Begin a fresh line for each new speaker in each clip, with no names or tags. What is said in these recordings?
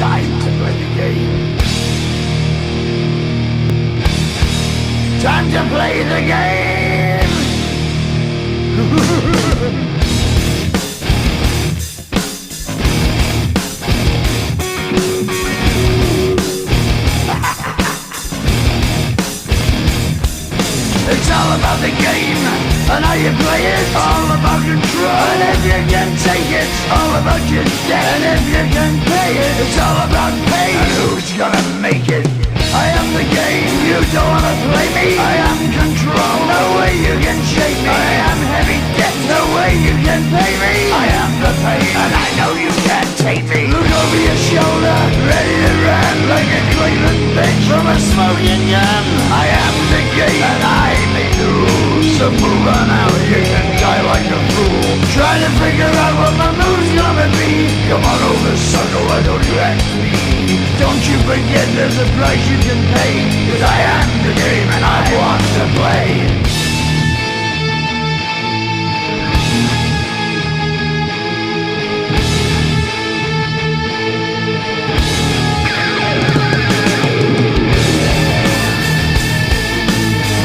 Time to play the game. Time to play the game. It's all about the game and how you play it. All about control, and if you can take it, all about your debt. And if you can pay it, it's all about pay. And who's gonna make it? I am the game, you don't wanna play me. I am control, no way you can shake me. I am heavy debt, no way you can pay me. I am the pain, and I know you can't take me. Look over your shoulder, ready to run like a Cleveland bitch from a smoking gun. I am the game, and I may lose. So move on out, you can die like a fool trying to figure out what my move's gonna be. Come on over, sucker, why don't you ask me? Don't you forget there's a price you can pay, 'cause I am the game and I want to play.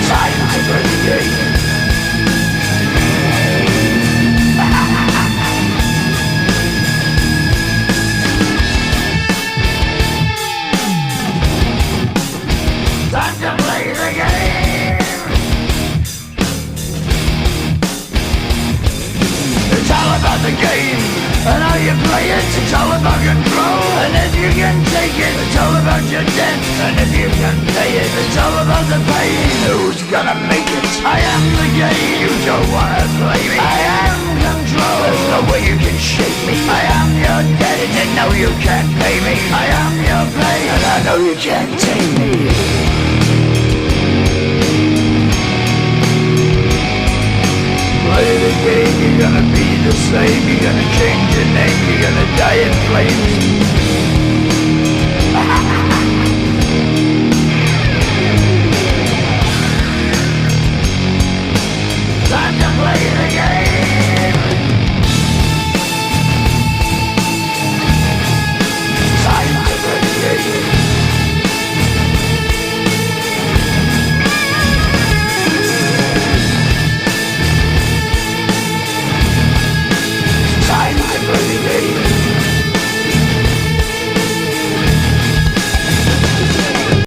Time to play the game. Time to play the game. It's all about the game and how you play it. It's all about control, and if you can take it, it's all about your debt. And if you can pay it, it's all about the pain. Who's gonna make it? I am the game, you don't wanna play me. I am control, there's no way you can shake me. I am your debt, and you know you can't pay me. I am your pain, and I know you can't take me. Play the game, you're gonna be the same. You're gonna change your name, you're gonna die in flames.